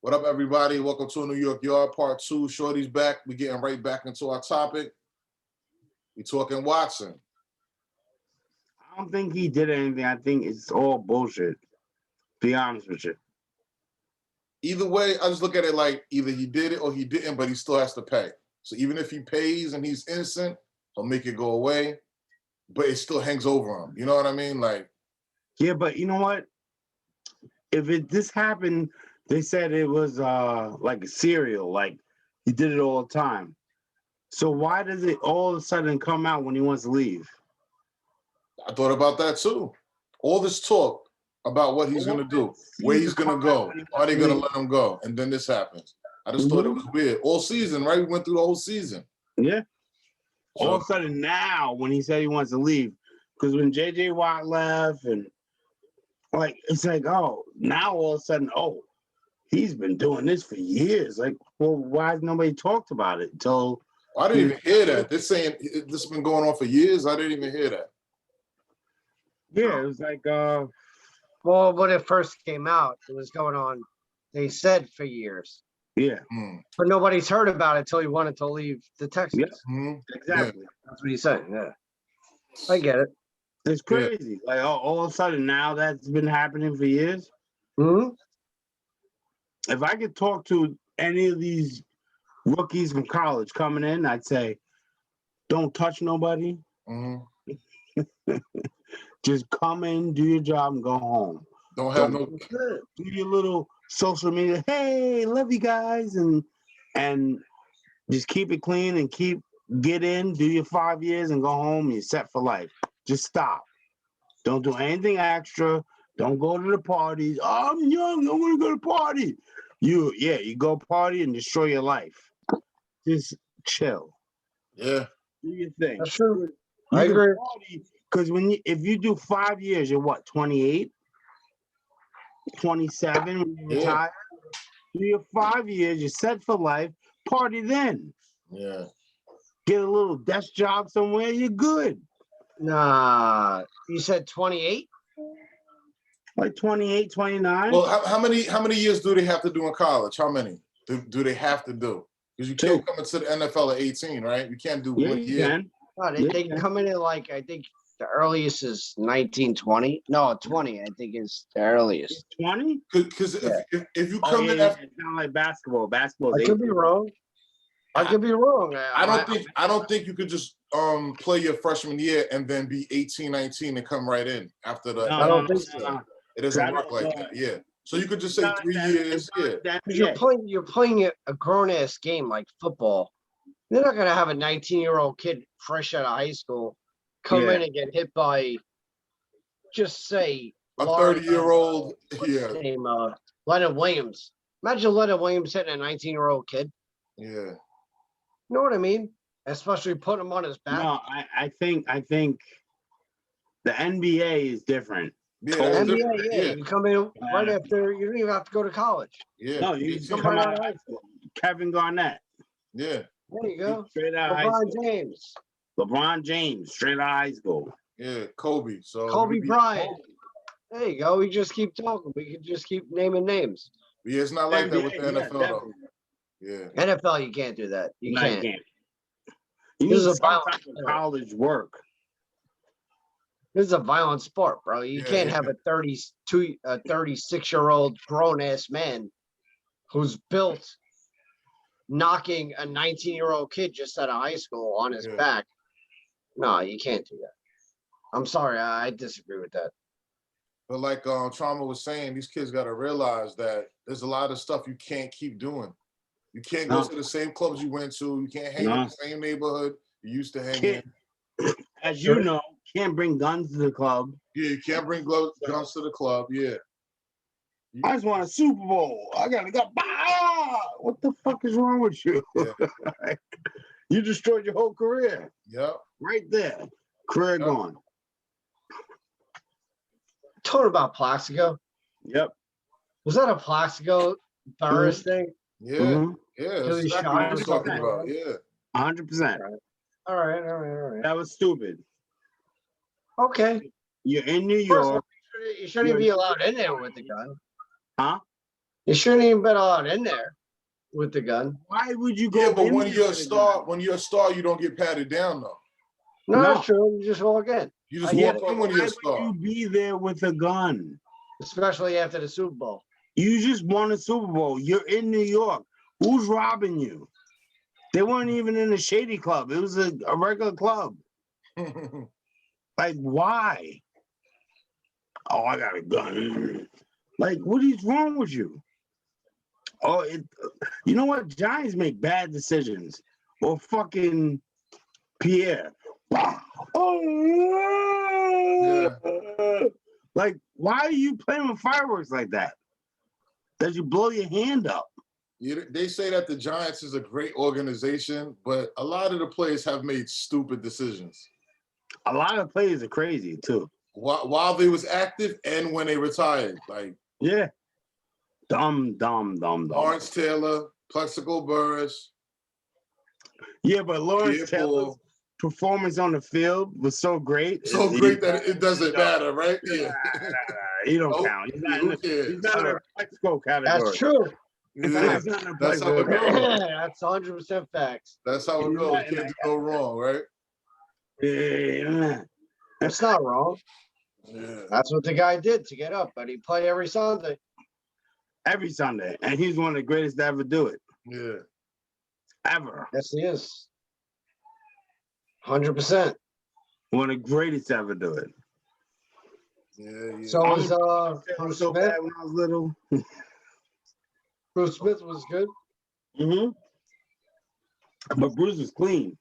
What up, everybody? Welcome to New York Yard Part 2. Shorty's back. We're getting right back into our topic. We're talking Watson. I don't think he did anything. I think it's all bullshit. Be honest with you. Either way, I just look at it like either he did it or he didn't, but he still has to pay. So even if he pays and he's innocent, he'll make it go away, but it still hangs over him. You know what I mean? Like, Yeah, but you know what? If this happened, they said it was like a serial, like he did it all the time. So why does it all of a sudden come out when he wants to leave? I thought about that too. All this talk about what he's going to do, where he's going to go, are they going to let him go? And then this happens. I just thought it was weird. All season, right? We went through the whole season. Yeah. So, all of a sudden now when he said he wants to leave, because when J.J. Watt left and like, it's like, oh, now all of a sudden, oh, he's been doing this for years. Like, well, why has nobody talked about it until... I didn't even hear that. They're saying this has been going on for years. I didn't even hear that. Yeah, it was like, well, when it first came out, it was going on, they said, for years. Yeah. But nobody's heard about it until he wanted to leave the Texans. Yeah. Exactly. Yeah. That's what he's saying. Yeah. I get it. It's crazy. Like, all of a sudden now that's been happening for years. Mm-hmm. If I could talk to any of these rookies from college coming in, I'd say, don't touch nobody. Just come in, do your job, and go home. Don't have no... Do your little social media. Hey, love you guys, and just keep it clean and get in, do your 5 years, and go home. You're set for life. Just stop. Don't do anything extra. Don't go to the parties. Oh, I'm young. I want to go to party. You go party and destroy your life. Just chill. Yeah. Do your thing. That's true. I agree. Because if you do 5 years, you're what, 28? 27 when you retire? Do your 5 years, you're set for life. Party then. Yeah. Get a little desk job somewhere, you're good. Nah, you said 28? Like 28, 29. Well, how many years do they have to do in college? How many do they have to do? Because you can't come into the NFL at 18, right? You can't do 1 year. Can. No, they can come in at like, I think the earliest is 19, 20. No, 20, I think is the earliest. 20? Because if you come in after, it's not like basketball. Basketball. I could be wrong. I could be wrong. I don't think you could just play your freshman year and then be 18, 19 and come right in after the. I don't think so. It doesn't work like that. Yeah. So you could just say 3 years. Yeah. You're playing a grown ass game like football. They're not gonna have a 19-year-old kid fresh out of high school come in and get hit by, just say, a 30-year-old. Name Leonard Williams. Imagine Leonard Williams hitting a 19-year-old kid. Yeah. You know what I mean? Especially putting him on his back. No, I think the NBA is different. Yeah, NBA, you come in right after. You don't even have to go to college. Yeah. No, you just come out of high school. Kevin Garnett. Yeah. There you go. Straight out of high school. LeBron James, straight out of high school. Yeah, Kobe. So Kobe Bryant. There you go. We just keep talking. We can just keep naming names. Yeah, it's not like that with the NFL though. Yeah. NFL, you can't do that. You can't. You need some type of college work. This is a violent sport, bro. You can't have a 36-year-old grown-ass man who's built knocking a 19-year-old kid just out of high school on his back. No, you can't do that. I'm sorry. I disagree with that. But like Trauma was saying, these kids got to realize that there's a lot of stuff you can't keep doing. You can't go to the same clubs you went to. You can't hang in the same neighborhood you used to hang in. As you know, can't bring guns to the club. Yeah, you can't bring guns to the club. Yeah. I just want a Super Bowl. I gotta go. What the fuck is wrong with you? Yeah. You destroyed your whole career. Yep. Right there. Career gone. Told about Plaxico. Yep. Was that a Plaxico Burris thing? Yeah. Yeah. That's exactly what I was talking about. Yeah. 100%. All right. That was stupid. Okay. You're in New York. You shouldn't be allowed in there with the gun. Huh? You shouldn't even been allowed in there with the gun. Why would you go? Yeah, but in when there you're a with a star, gun? when you're a star, you don't get patted down though. No, No. that's true. You just walk in. You just Yeah, walk but in when you're why a would star. you be there with a gun? Especially after the Super Bowl. You just won a Super Bowl. You're in New York. Who's robbing you? They weren't even in a shady club. It was a regular club. Like, why? Oh, I got a gun. Like, what is wrong with you? Oh, you know what? Giants make bad decisions. Or fucking Pierre. Oh, like, why are you playing with fireworks like that? That you blow your hand up? They say that the Giants is a great organization, but a lot of the players have made stupid decisions. A lot of players are crazy too. While they was active and when they retired, like Yeah. Dumb. Lawrence Taylor, Plexico Burris. Yeah, but Lawrence Pierre Taylor's Paul. performance on the field was so great. So great that it doesn't matter, right? Yeah. He don't Oh, count. He's yeah, not who in cares? the Plexico category. That's true. Yeah, He's not in the that's how Plexico it goes. That's 100% facts. That's how it He's goes. not in Can't that do no wrong, right? Yeah. That's not wrong. Yeah. That's what the guy did to get up, but he played every Sunday. Every Sunday. And he's one of the greatest to ever do it. Yeah. Ever. Yes, he is. 100%. One of the greatest to ever do it. Yeah. So I was was Bruce so Smith. bad when I was little. Bruce Smith was good. Mm-hmm. But Bruce is clean.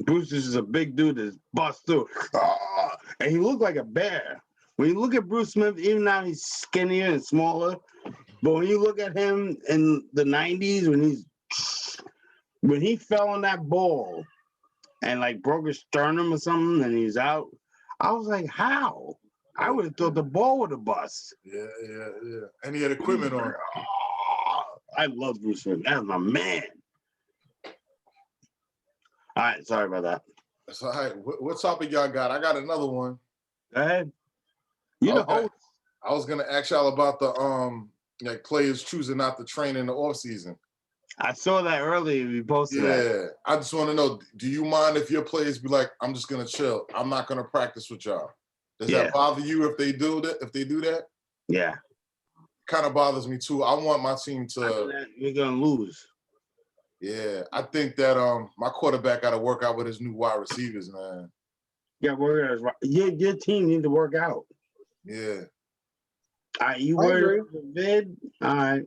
Bruce is just a big dude that's bust through. Ah, and he looked like a bear. When you look at Bruce Smith, even now he's skinnier and smaller. But when you look at him in the 90s, when he fell on that ball and like broke his sternum or something and he's out, I was like, how? I would have thought the ball would have bust. Yeah. And he had equipment on. I love Bruce Smith. That's my man. All right, sorry about that. That's all right. What topic y'all got? I got another one. Go ahead. You the Okay. host. I was gonna ask y'all about the like players choosing not to train in the off season. I saw that earlier. You posted Yeah, that. I just want to know: do you mind if your players be like, "I'm just gonna chill. I'm not gonna practice with y'all"? Does that bother you if they do that? If they do that? Yeah. Kind of bothers me too. I want my team to. You're gonna lose. Yeah, I think that my quarterback got to work out with his new wide receivers, man. Yeah, your team need to work out. Yeah. All right, you worried about the vid? All right.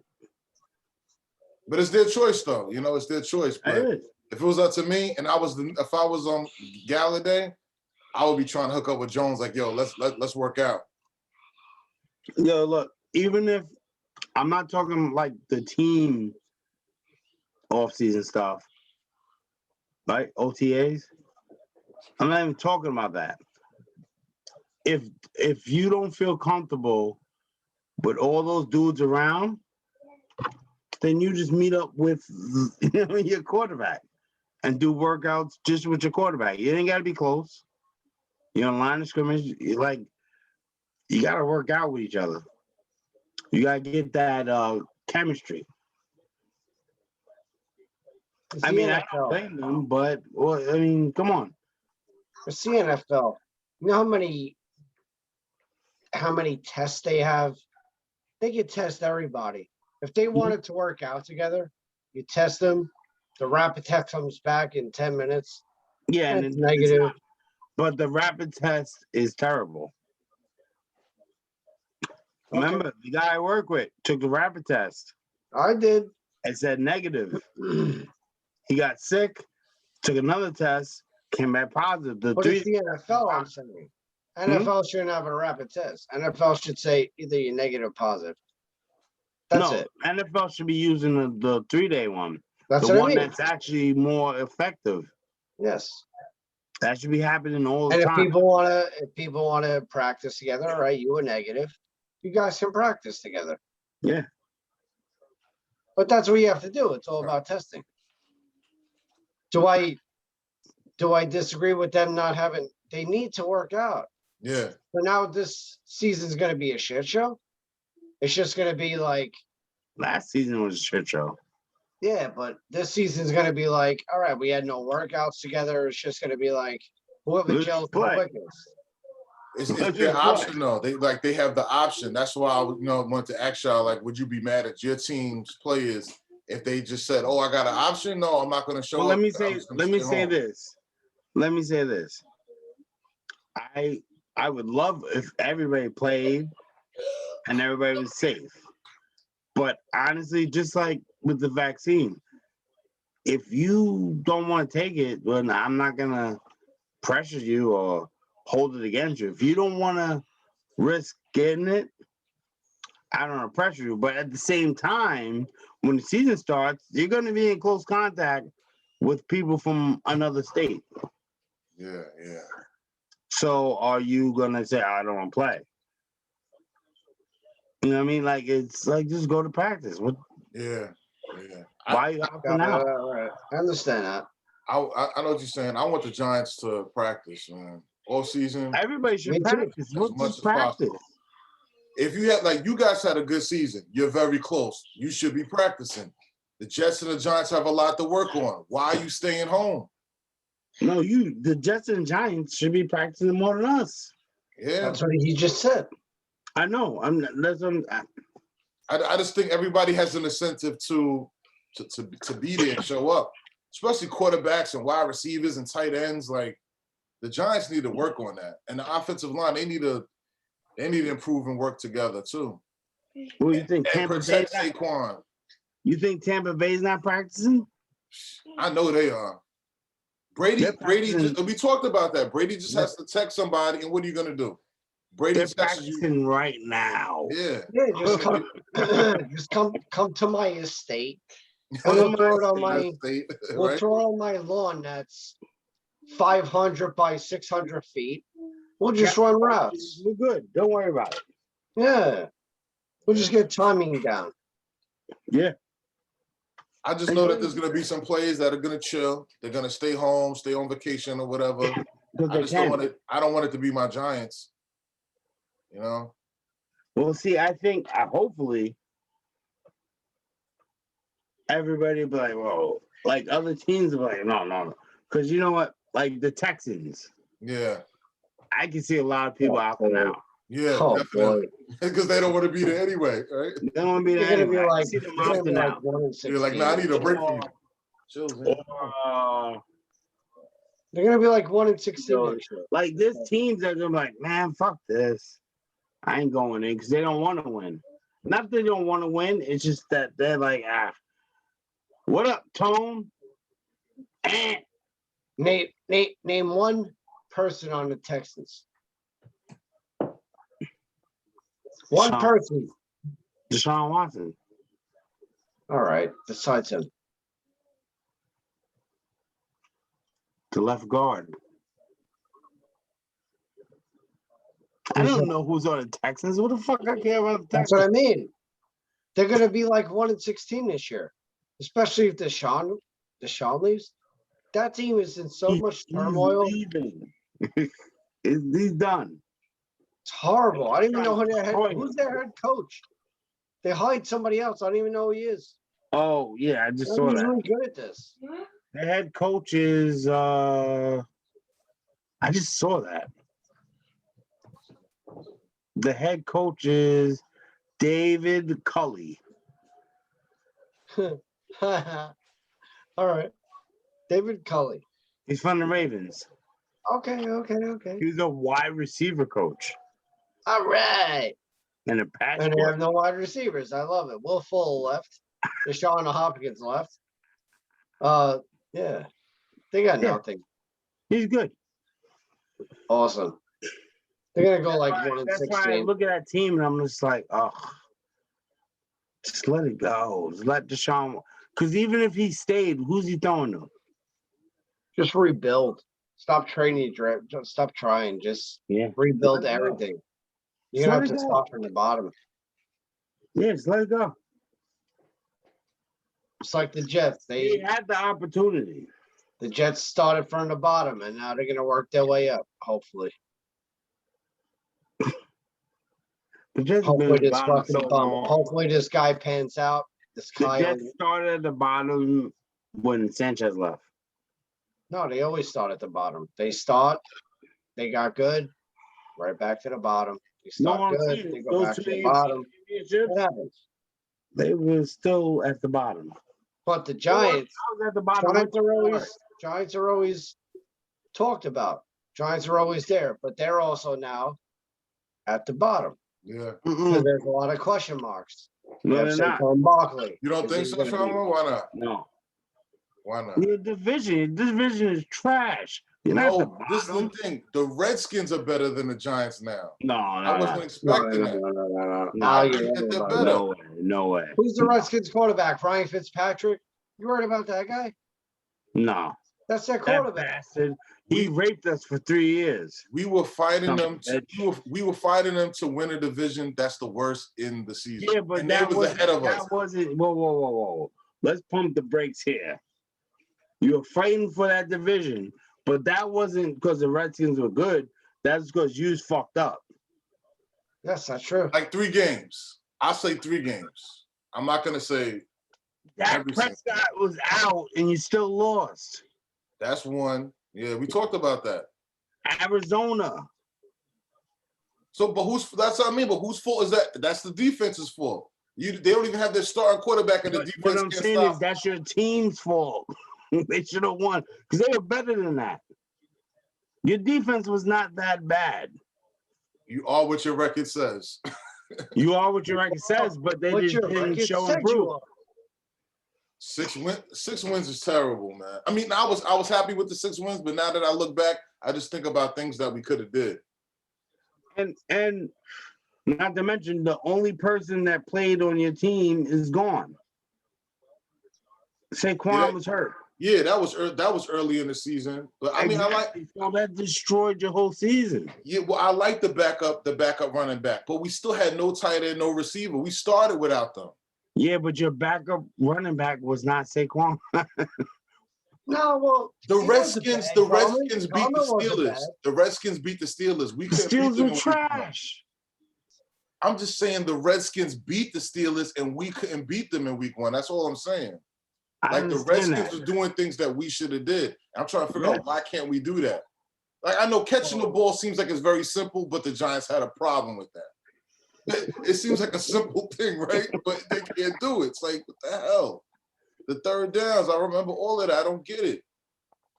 But it's their choice, though. You know, it's their choice. But if it was up to me, and if I was on Galladay, I would be trying to hook up with Jones. Like, yo, let's work out. Yo, look. Even if I'm not talking like the team off-season stuff, right? OTAs. I'm not even talking about that. If you don't feel comfortable with all those dudes around, then you just meet up with your quarterback and do workouts just with your quarterback. You ain't got to be close. You're on line of scrimmage. You got to work out with each other. You got to get that chemistry. I mean, I don't blame them, but come on. It's the NFL. You know how many tests they have? They can test everybody. If they wanted to work out together, you test them. The rapid test comes back in 10 minutes. Yeah, and it's negative. But the rapid test is terrible. Remember, the guy I work with took the rapid test. I did. It said negative. He got sick, took another test, came back positive. But it's the NFL, I'm saying. NFL shouldn't have a rapid test. NFL should say either you're negative or positive. That's it. NFL should be using the 3-day one. That's the what one I mean. That's actually more effective. Yes. That should be happening all the time. time. If people wanna practice together, right? You were negative. You guys can practice together. Yeah. But that's what you have to do. It's all about testing. Do I disagree with them not having? They need to work out. Yeah. So now this season's going to be a shit show. It's just gonna be like, Last season was a shit show. yeah, but this season's gonna be like, all right, we had no workouts together. It's just gonna be like whoever Let's gels the play. quickest. It's Let's their just play. option though. They have the option. That's why I wanted to ask y'all, like, would you be mad at your team's players if they just said, "Oh, I got an option"? No, I'm not going to show Well, up. let me I'm say just gonna stay home. this. Let me say this. I would love if everybody played and everybody was safe. But honestly, just like with the vaccine, if you don't want to take it, then I'm not gonna pressure you or hold it against you. If you don't want to risk getting it, I don't want to pressure you. But at the same time, when the season starts, you're going to be in close contact with people from another state. Yeah. So are you going to say, I don't want to play? You know what I mean? Like, it's like, just go to practice. What? Yeah. Why are you opting out? Right. I understand that. I know what you're saying. I want the Giants to practice, man, all season Everybody Me should too. practice. as What's much just as practice? possible. If you had, like, you guys had a good season, you're very close. You should be practicing. The Jets and the Giants have a lot to work on. Why are you staying home? No, the Jets and Giants should be practicing more than us. Yeah, That's what he just said. I know. I just think everybody has an incentive to be there and show up, especially quarterbacks and wide receivers and tight ends. Like, the Giants need to work on that, and the offensive line they need to improve and work together too. Well, you think And Tampa Bay? protect Saquon. You think Tampa Bay's not practicing? I know they are. Brady we talked about that. Brady just has to text somebody, and what are you gonna do? Brady They're texts you. practicing right now. Yeah. Yeah, just come, just come to my estate. And we'll throw it on my, we'll right? throw it on my lawn that's 500 by 600 feet. We'll just run routes. We're good. Don't worry about it. Yeah, we'll just get timing down. Yeah. I just know that there's gonna be some players that are gonna chill. They're gonna stay home, stay on vacation or whatever. I just don't want it. I don't want it to be my Giants. You know. Well, see, I think hopefully everybody will be like, whoa, like other teams will be like, no, because you know what, like the Texans. Yeah. I can see a lot of people out now. Yeah, definitely. Because they don't want to be there anyway, right? They don't want to be there They're gonna anyway. be like, You're like, nah, I need a break from you. Chill, they're gonna be like 1-16. Like this teams that are like, man, fuck this. I ain't going in because they don't want to win. Not that they don't want to win, it's just that they're like, what up, Tone? Name one person on the Texans. One person. Deshaun Watson. All right, besides him. The left guard. I don't know who's on the Texans. What the fuck I care about the Texans? That's what I mean. They're gonna be like 1-16 this year, especially if Deshaun leaves. That team is in so much turmoil. He's leaving. He's done. It's horrible. I don't even know who's their head coach. They hired somebody else. I don't even know who he is. Oh yeah, I just saw He's that. really good at this. The head coach is. I just saw that. The head coach is David Culley. All right, David Culley. He's from the Ravens. Okay. He's a wide receiver coach. All right. And a pass. And they have no wide receivers. I love it. Will Fuller left. Deshaun Hopkins left. Yeah. They got nothing. He's good. Awesome. They're gonna go like 1-16. That's why I look at that team and I'm just like, oh, just let it go. Just let Deshaun. Because even if he stayed, who's he throwing to? Just rebuild. Stop training. Stop trying. Just rebuild everything. You're gonna have to start from the bottom. Yeah, just let it go. It's like the Jets. They had the opportunity. The Jets started from the bottom, and now they're gonna work their way up. Hopefully. The Jets have been Hopefully at the this bottom fucking so bum. long. Hopefully this guy pans out. This The Kyle. Jets started at the bottom when Sanchez left. No, they always start at the bottom. They start, they got good, right back to the bottom. They No start one good, saying they go those back to 2 the AFC bottom. championships, What happens? they were still at the bottom. But the Giants, I was at the bottom. Giants are always talked about. Giants are always there, but they're also now at the bottom. Yeah. So there's a lot of question marks. No, You they're have not. Saquon Barkley. You don't Is think he so, gonna be- Shama? Why not? No. Why not? Your division is trash. You're not at the No, this is the bottom. thing. The Redskins are better than the Giants now. No, I wasn't No, expecting that. no. No. Now I you're think right that about they're it. better. No way. Who's the Redskins quarterback? Ryan Fitzpatrick? You heard about that guy? No. That's their That quarterback. bastard. He raped us for 3 years. We were fighting Son of them. a bitch. We were fighting them to win a division that's the worst in the season. Yeah, but and that they was ahead of us. That wasn't. Whoa. Let's pump the brakes here. You were fighting for that division, but that wasn't because the Redskins were good. That's because you was fucked up. Yes, that's true. Like 3 games. I'll say 3 games. I'm not gonna say Dak every single. Prescott was out, and you still lost. That's one. Yeah, we talked about that. Arizona. So, but that's what I mean. But whose fault is that? That's the defense's fault. They don't even have their starting quarterback, and the What defense I'm can't saying stop. is that's your team's fault. They should have won because they were better than that. Your defense was not that bad. You are what your record says. You are what your record says, but they What just your didn't record show said and prove. you are. 6 wins is terrible, man. I mean, I was happy with the 6 wins, but now that I look back, I just think about things that we could have did. And not to mention the only person that played on your team is gone. Saquon was hurt. Yeah, that was early in the season. But I mean, Exactly. So that destroyed your whole season. Yeah, well, I like the backup running back, but we still had no tight end, no receiver. We started without them. Yeah, but your backup running back was not Saquon. No, well, The he wasn't Redskins bad. beat Garmin the wasn't Steelers. bad. The Redskins beat the Steelers. We The couldn't beat Steelers them were in week 1. trash. I'm just saying the Redskins beat the Steelers and we couldn't beat them in week 1. That's all I'm saying. Like the Redskins were doing things that we should have did. I'm trying to figure out why can't we do that? Like I know catching the ball seems like it's very simple, but the Giants had a problem with that. It seems like a simple thing, right? But they can't do it. It's like, what the hell? The third downs, I remember all of that. I don't get it.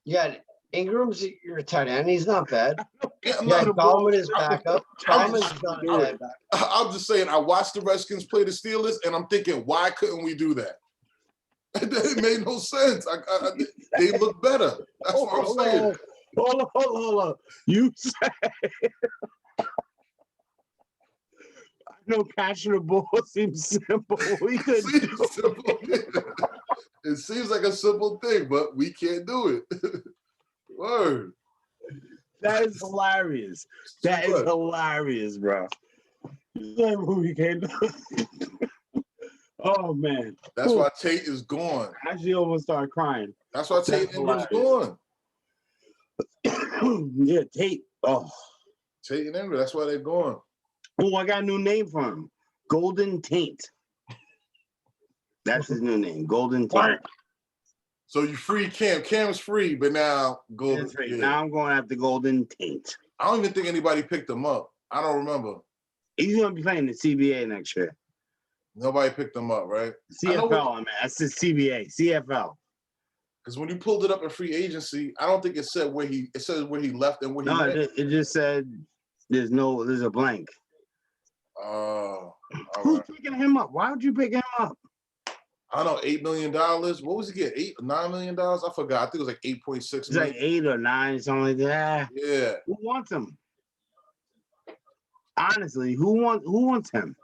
Yeah, Ingram's your tight end. He's not bad. Yeah, Yeah, Garmin is backup. Garmin's not a bad back. I'm just saying, I watched the Redskins play the Steelers, and I'm thinking, why couldn't we do that? It made no sense. They look better. That's what I'm saying. Hold on. You said I know catching the ball seems simple. We could do it. It seems like a simple thing, but we can't do it. Word. That is hilarious. That is hilarious, bro. We can't do it. Oh man. That's why Tate is gone. I actually almost started crying. That's why Tate Ingram's gone. Yeah, Tate. Oh. Tate and Ingram, that's why they're gone. Oh, I got a new name for him. Golden Taint. That's his new name. Golden Taint. So you free Cam. Cam's free, but now Golden. Yeah. Now I'm going after Golden Taint. I don't even think anybody picked him up. I don't remember. He's going to be playing the CBA next year. Nobody picked him up, right? CFL, man. That's the CBA. CFL. Because when you pulled it up in free agency, I don't think it said where it says where he left and where he went. It just said there's a blank. Who's picking him up? Why would you pick him up? I don't know, $8 million. What was he get? $9 million? I forgot. I think it was like 8.6 It's million. like 8 or 9, something like that. Yeah. Who wants him? Honestly, who wants him?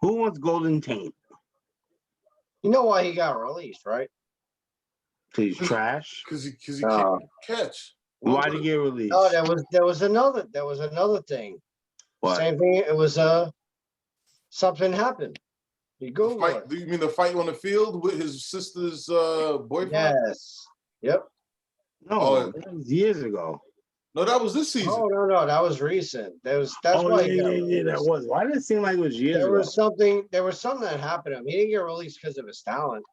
Who wants Golden Taint? You know why he got released, right? He's trash. Because he can't catch. Why did he get released? No, there was another thing. What? Same thing. It was something happened. You Google it. Do you mean the fight on the field with his sister's boyfriend? Yes. Yep. No, it was years ago. No, that was this season. Oh no, that was recent. That's why he got released. That was. Why did it seem like it was years There ago? was something that happened to him. He didn't get released because of his talent.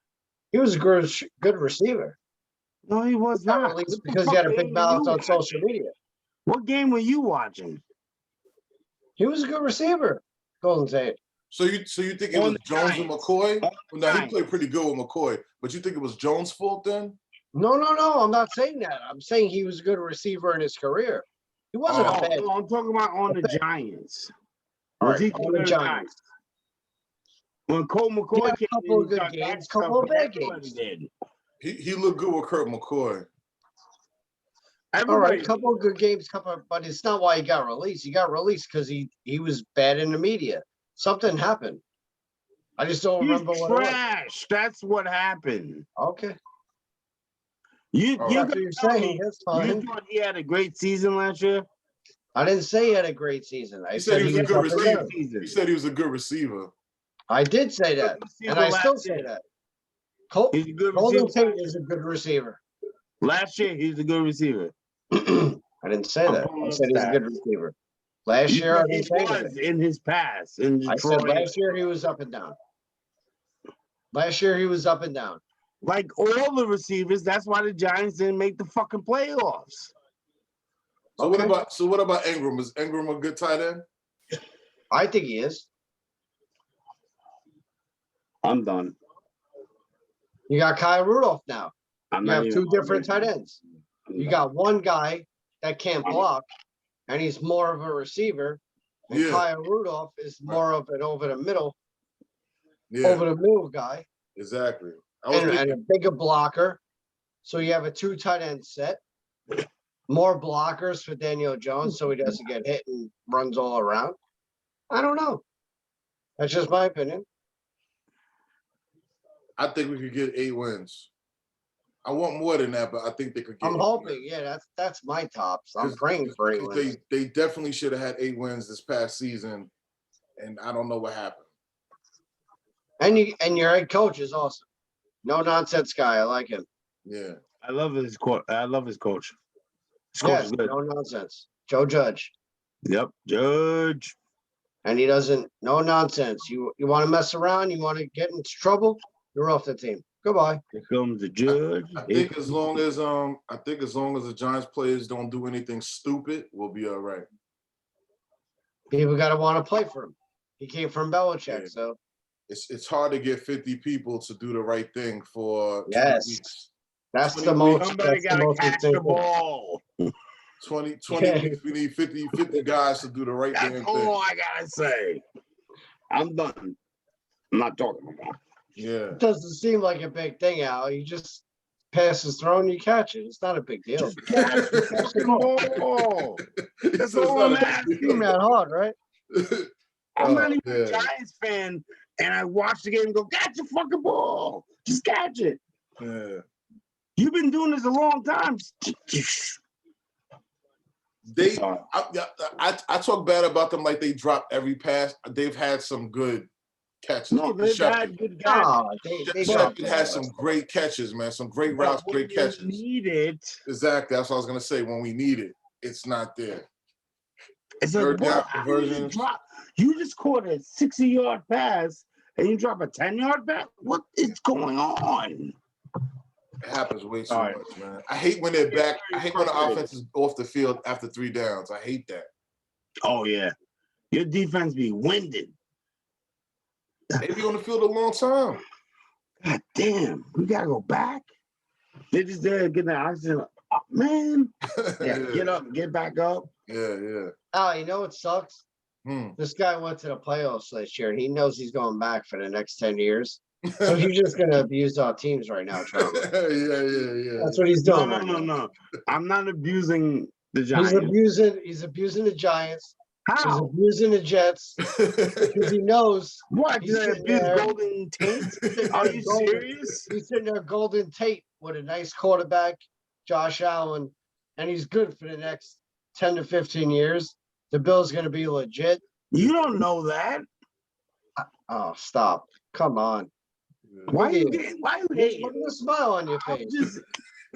He was a good receiver. No, he was He got not. released because he had a big mouth on social media. What game were you watching? He was a good receiver, Golden Tate. So you think it was Jones and McCoy? No, he played pretty good with McCoy, but you think it was Jones' fault then? No. I'm not saying that. I'm saying he was a good receiver in his career. He wasn't a bad. No, I'm talking about on the Giants. All right, on the Giants. When Colt McCoy came in, a couple of good games, couple of bad games. He looked good with Kurt McCoy. All right, couple of good games, but it's not why he got released. He got released because he was bad in the media. Something happened. I just don't remember what it was. That's what happened. Okay. You're saying. That's fine. You thought he had a great season last year? I didn't say he had a great season. I said he was a good receiver. You said he was a good receiver. I did say that, and I still say that. Golden Tate is a good receiver. Last year, he's a good receiver. I didn't say that. I said he's a good receiver. Last year, I didn't say that. In his past. I said last year he was up and down. Last year he was up and down. Like all the receivers, that's why the Giants didn't make the fucking playoffs. So what about Ingram? Is Ingram a good tight end? I think he is. I'm done. You got Kyle Rudolph now. You have two different tight ends. You got one guy that can't block, and he's more of a receiver. And Kyle Rudolph is more of an over the middle guy. Exactly. And a bigger blocker. So you have a two tight end set. More blockers for Daniel Jones so he doesn't get hit and runs all around. I don't know. That's just my opinion. I think we could get 8 wins. I want more than that, but I think they could get. I'm hoping, that's my tops. I'm praying for 8 wins. They definitely should have had 8 wins this past season, and I don't know what happened. And your head coach is awesome. No nonsense guy. I like him. Yeah, I love his coach. His coach is good. No nonsense. Joe Judge. Yep, Judge. And he doesn't. No nonsense. You want to mess around? You want to get into trouble? You're off the team. Goodbye. Here comes the judge. I think as long as the Giants players don't do anything stupid, we'll be all right. People gotta want to play for him. He came from Belichick, so it's hard to get 50 people to do the right thing for 20 weeks. That's the most. Somebody gotta catch the ball. 20 weeks. We need 50 guys to do the right damn thing. That's all I gotta say. I'm done. I'm not talking about. Yeah. It doesn't seem like a big thing, Al. You just pass his throw and you catch it. It's not a big deal. Catch the ball. That's all I'm asking. It's not that hard, right? I'm not even a Giants fan, and I watch the game and go, catch the fucking ball. Just catch it. Yeah. You've been doing this a long time. I talk bad about them like they dropped every pass. They've had some good catches. No, they've had good guys. Shepard had some great catches, man. Some great routes, great catches. Need it. Exactly. That's what I was gonna say. When we need it, it's not there. It's like, you just caught a 60-yard pass and you drop a 10-yard pass. What is going on? It happens way too much, man. I hate when they're back. I hate when the offense is off the field after 3 downs. I hate that. Oh yeah, your defense be winded. They be on the field a long time. God damn, we gotta go back. They just there getting the oxygen. Oh, man, get up, get back up. Yeah. Oh, you know what sucks? This guy went to the playoffs last year, and he knows he's going back for the next 10 years. So he's just gonna abuse our teams right now, Trump. Yeah. That's what he's doing. No. I'm not abusing the Giants. He's abusing the Giants. How? He's abusing the Jets because he knows. What? He's abuse Golden Tate? Are you serious? He's sitting there, Golden Tate, with a nice quarterback, Josh Allen, and he's good for the next 10 to 15 years. The Bills going to be legit. You don't know that. Oh, stop! Come on. Why are you hating? Look at the smile on your face.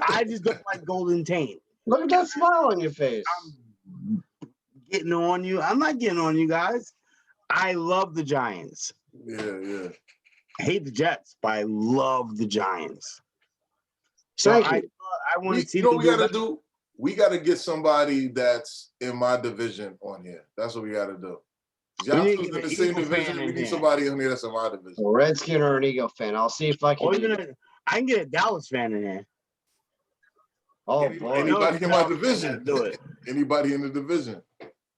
I just don't like Golden Tate. Look at that smile on your face. I'm getting on you. I'm not getting on you guys. I love the Giants. Yeah. I hate the Jets, but I love the Giants. So Thank I you. want to see You know them what we do got to better. do? We got to get somebody that's in my division on here. That's what we got to do. We Y'all need two to in get the an same Eagle fan division. We in need here. somebody in here that's in my division. A Redskin or an Eagle fan. I'll see if I can. Or even I can get a Dallas fan in there. Oh boy. Anybody in my Dallas fan division? gotta do it. Anybody in the division?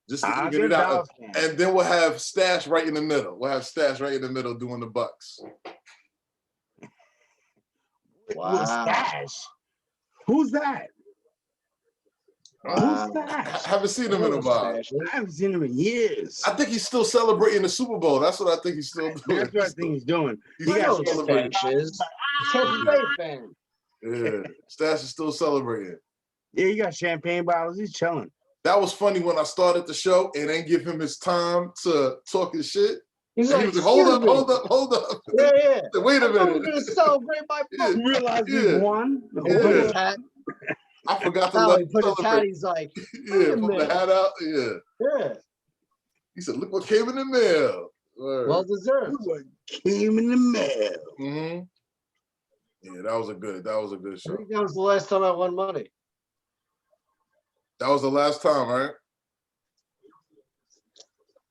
Just to I'll get get it a out. Dallas fan. And then we'll have Stash right in the middle. We'll have Stash right in the middle doing the Bucks. Wow. Stash. Who's that? Wow. Who's Stash? Haven't seen him in a while. I haven't seen him in years. I think he's still celebrating the Super Bowl. That's what I think he's still doing. That's what I think he's doing. He's He I still know got who celebrating. Stash is. Tampa Bay fan. Yeah, Stash is still celebrating. Yeah, he got champagne bottles. He's chilling. That was funny when I started the show and didn't give him his time to talk his shit. He's And like, he was like, hold up, "Excuse me." hold up. Yeah. Wait a I thought we minute. were gonna celebrate my Yeah. You realize Yeah. he won? He put his Yeah. hat. I forgot to No, let he him put his hat. celebrate. He's like, Yeah, a pull the minute. hat out. Yeah. yeah, He said, look what came in the mail. well deserved. What came in the mail? Mm-hmm. Yeah, that was a good I show. think that was the last time I won money. That was the last time, right?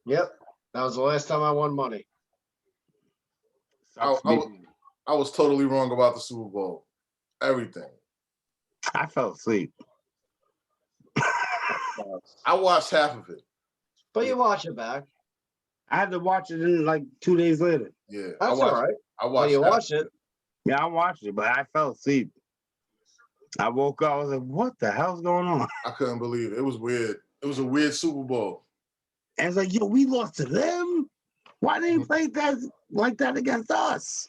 Yep, that was the last time I won money. I was totally wrong about the Super Bowl. Everything. I fell asleep. I watched half of it. But you watch it back. I had to watch it in like 2 days later. Yeah. That's all right. I But watched you half watch of it. Yeah, I watched it, but I fell asleep. I woke up. I was like, "What the hell's going on?" I couldn't believe it. It was weird. It was a weird Super Bowl. And it's like, "Yo, we lost to them. Why didn't they play that like that against us?"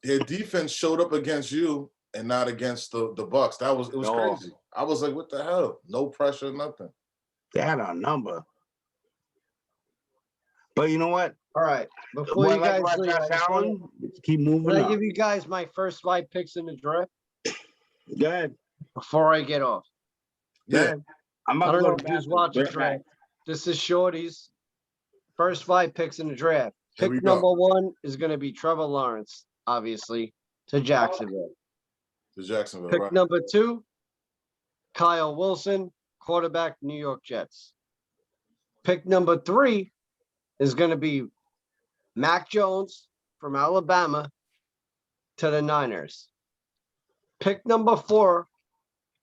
Their defense showed up against you and not against the Bucks. It was No. crazy. I was like, what the hell? No pressure, nothing. They had our number. But you know what? All right. Before What I you like guys about leave, Josh I just wanna- Allen, keep moving can I up. give you guys my first 5 picks in the draft Go ahead. before I get off? Go Yeah. ahead. I'm I about to don't go know to if who's bathroom. watching Right draft. back. This is Shorty's first 5 picks in the draft. Here Pick we go. number 1 is going to be Trevor Lawrence, obviously, to Jacksonville. To Jacksonville, Pick right? number 2, Kyle Wilson, quarterback, New York Jets. Pick number 3 is going to be Mac Jones from Alabama to the Niners. Pick number 4,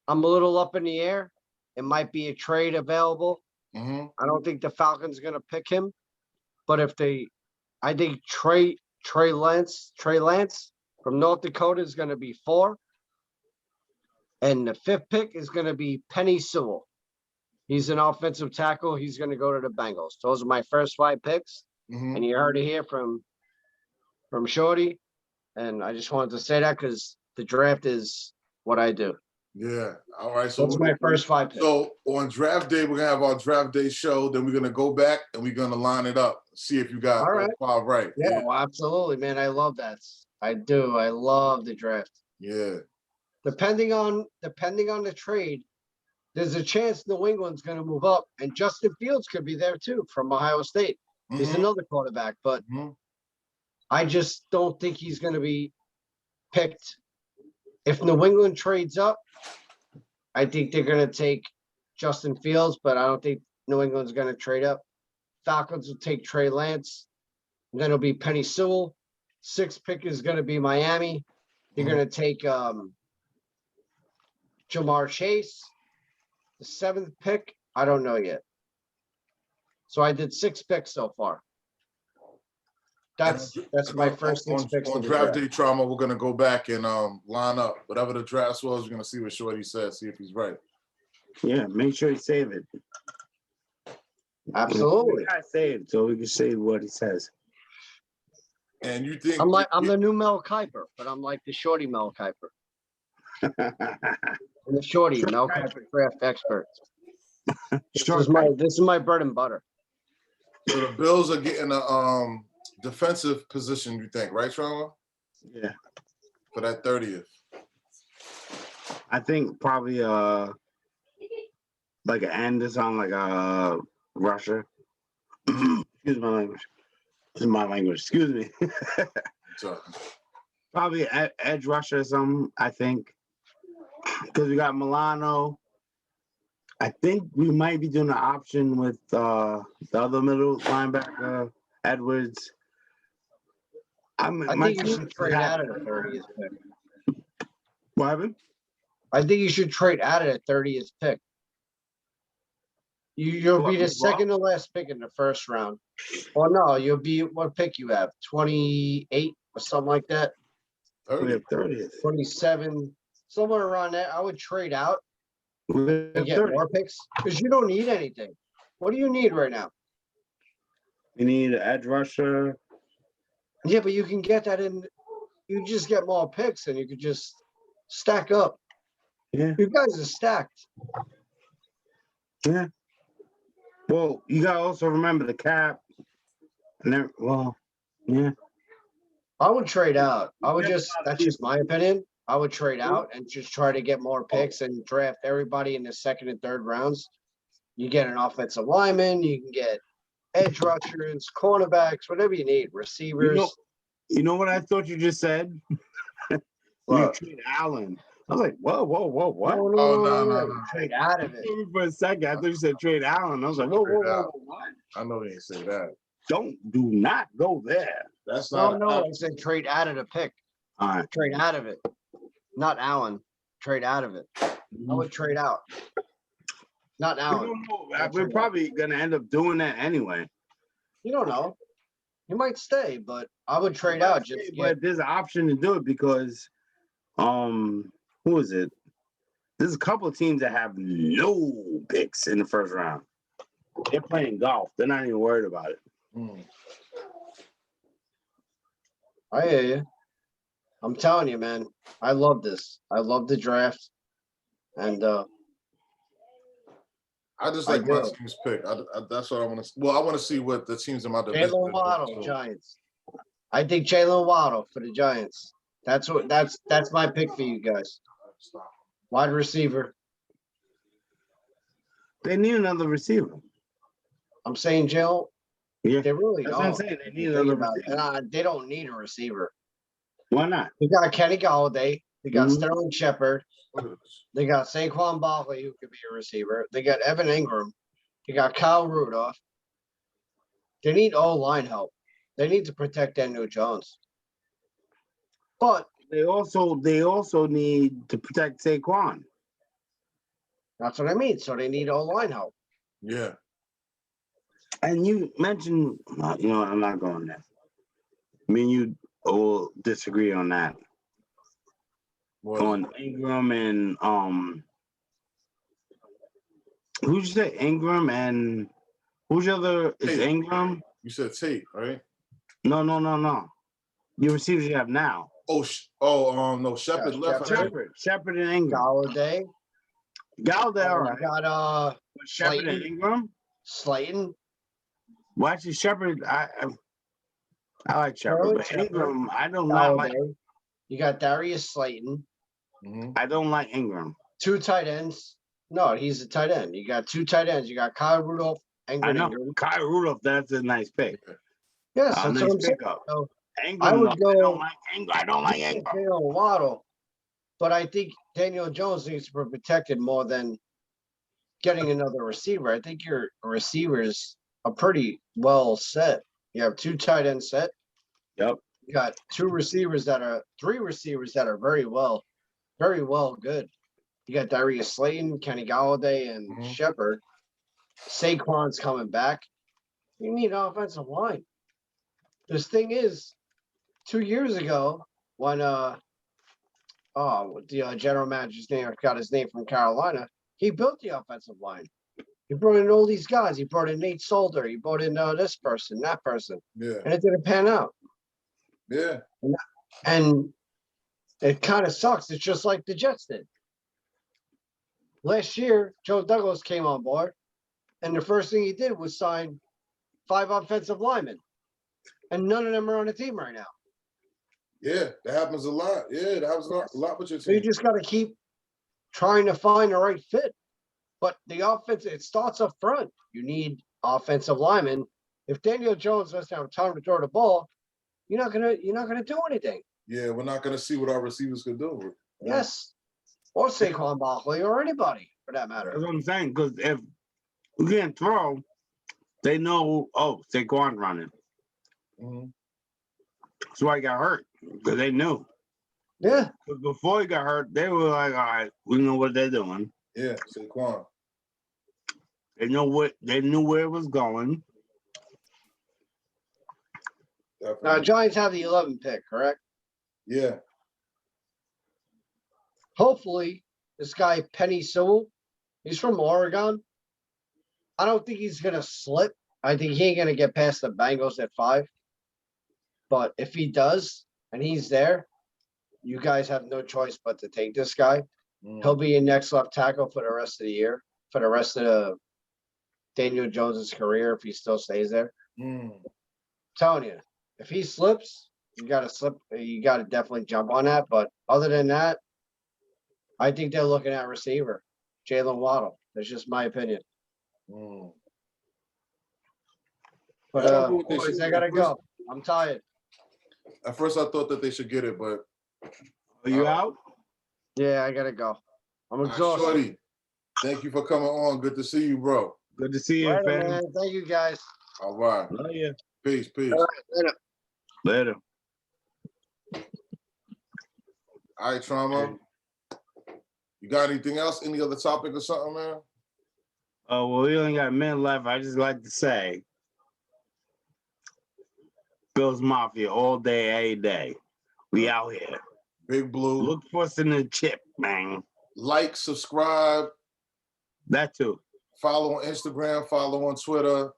I'm a little up in the air. It might be a trade available. Mm-hmm. I don't think the Falcons are going to pick him, but I think Trey Lance from North Dakota is going to be 4, and the 5th pick is going to be Penny Sewell. He's an offensive tackle. He's going to go to the Bengals. Those are my first 5 picks, Mm-hmm. and you heard it here from Shorty, and I just wanted to say that because the draft is what I do. Yeah. All right. So Those are my first 5 picks. So on draft day, we're gonna have our draft day show. Then we're gonna go back and we're gonna line it up. See if you got All right. all 5 right. Yeah, well, absolutely, man. I love that. I do. I love the draft. Yeah. Depending on the trade, there's a chance New England's going to move up, and Justin Fields could be there too from Ohio State. He's Mhm. another quarterback, but Mhm. I just don't think he's going to be picked. If New England trades up, I think they're going to take Justin Fields, but I don't think New England's going to trade up. Falcons will take Trey Lance, and then it'll be Penny Sewell. 6th pick is going to be Miami. They're going to take Jamar Chase. The 7th pick, I don't know yet. So I did 6 picks so far. That's my first 6 picks. On in the draft draft. day trauma, we're gonna go back and line up whatever the draft was. We're gonna see what Shorty says, see if he's right. Yeah, make sure you save it. Absolutely. We gotta save it so we can say what he says. And you think I'm the new Mel Kiper, but I'm like the Shorty Mel Kiper. I'm the Shorty Mel Kiper draft expert. This is my bread and butter. so the Bills are getting a defensive position, you think, right, Trauma? Yeah. For that 30th. I think probably like an end or something like Russia. Excuse my language. This is my language. Excuse me. So, Probably edge rusher or something, I think. Because we got Milano. I think we might be doing an option with the other middle linebacker, Edwards. I think you should trade out of the 30th pick. What happened? I think you should trade out of the 30th pick. You'll be the second to last pick in the first round. Or no, you'll be what pick you have? 28 or something like that. 30th. 27, somewhere around there. I would trade out We and get more picks because you don't need anything. What do you need right now? We need an edge rusher. Yeah, but you can get that in. You just get more picks and you could just stack up. Yeah. You guys are stacked. Yeah. Well, you gotta also remember the cap. And then, well, yeah. I would trade out. That's just my opinion. I would trade out and just try to get more picks and draft everybody in the second and third rounds. You get an offensive lineman, you can get edge rushers, cornerbacks, whatever you need, receivers. You know what I thought you just said? You trade Allen. I was like, whoa, what? no. Trade out of it. For a second, I thought you said trade Allen. I was like, whoa, what? I know they didn't say that. Do not go there. That's not. No, I said trade out of the pick. All right. Trade out of it. Not Allen. Trade out of it. I would trade out. Not Allen. We're probably gonna end up doing that anyway. You don't know. You might stay, but I would trade out. But there's an option to do it because, who is it? There's a couple of teams that have no picks in the first round. They're playing golf. They're not even worried about it. I hear you. I'm telling you, man. I love this. I love the draft, and I just like my team's pick. That's what I want to. Well, I want to see what the teams in my division. Jalen Waddle, Giants. I think Jalen Waddle for the Giants. That's my pick for you guys. Wide receiver. They need another receiver. I'm saying Jalen. Yeah, they really that's don't. what I'm saying. They need another receiver. They don't need a receiver. Why not? They got Kenny Galladay. They got Sterling Shepard. They got Saquon Barkley, who could be a receiver. They got Evan Ingram. They got Kyle Rudolph. They need O-line help. They need to protect Daniel Jones. But they also need to protect Saquon. That's what I mean. So they need O-line help. Yeah. And you mentioned, I'm not going there. Me and you will disagree on that. What? On Ingram and who'd you say? Ingram and who's the other? Is Ingram? You said Tate, right? No. Your receivers you have now. No, Shepard left. Shepard and Ingram. Galladay, all right. Got Shepard and Ingram. Slayton. Well, actually, Shepard, I like Shepard, but Ingram, I don't like. You got Darius Slayton. I don't like Ingram. 2 tight ends. No, he's a tight end. You got 2 tight ends. You got Kyle Rudolph. I know Kyle Rudolph. That's a nice pick. Yes, that's nice what I'm saying. So, I would go. I don't like Ingram. Waddle, but I think Daniel Jones needs to be protected more than getting another receiver. I think your receivers are pretty well set. You have 2 tight ends set. Yep. You got 3 receivers that are very well good. You got Darius Slayton, Kenny Galladay, and Shepard. Saquon's coming back. You need an offensive line. This thing is, 2 years ago, when the general manager's name, I forgot his name, from Carolina, he built the offensive line. He brought in all these guys. He brought in Nate Solder. He brought in this person, that person. Yeah. And it didn't pan out. Yeah. And it kind of sucks. It's just like the Jets did. Last year, Joe Douglas came on board, and the first thing he did was sign 5 offensive linemen. And none of them are on the team right now. Yeah, that happens a lot. Yeah, that happens a lot with your team. So you just got to keep trying to find the right fit. But the offense, it starts up front. You need offensive linemen. If Daniel Jones doesn't have time to throw the ball, you're not gonna do anything. Yeah, we're not gonna see what our receivers could do. Yes. Or Saquon Barkley or anybody for that matter. That's what I'm saying. Because if you can't throw, they know, oh, Saquon running. Mm-hmm. That's why he got hurt. Because they knew. Yeah. But before he got hurt, they were like, all right, we know what they're doing. Yeah, Saquon. They knew where it was going. Definitely. Now Giants have the 11th pick, correct? Yeah. Hopefully, this guy Penny Sewell, he's from Oregon. I don't think he's gonna slip. I think he ain't gonna get past the Bengals at 5. But if he does and he's there, you guys have no choice but to take this guy. He'll be your next left tackle for the rest of the year, for the rest of Daniel Jones's career if he still stays there. Telling you, if he slips, you gotta slip. You gotta definitely jump on that. But other than that, I think they're looking at receiver, Jalen Waddle. That's just my opinion. But I don't know what they boys, should I do. gotta go. I'm tired. At first, I thought that they should get it, but Are you out? Yeah, I gotta go. I'm all right, exhausted. Shorty, thank you for coming on. Good to see you, bro. Good to see you, Later, fam. man. Thank you, guys. All right. Love you. Peace, peace. All right, later. Later. All right, Trauma. You got anything else? Any other topic or something, man? Oh, well, we only got a minute left. I just like to say, Bills Mafia all day, every day. We out here. Big Blue. Look for us in the chip, man. Like, subscribe, That too. follow on Instagram, follow on Twitter,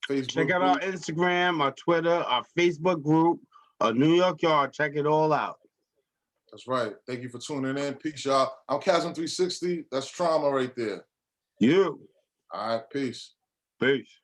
Facebook. Check out our Instagram, our Twitter, our Facebook group, our New York Yard. Check it all out. That's right. Thank you for tuning in. Peace, y'all. I'm Chasm 360. That's Trauma right there. You. All right, peace. Peace.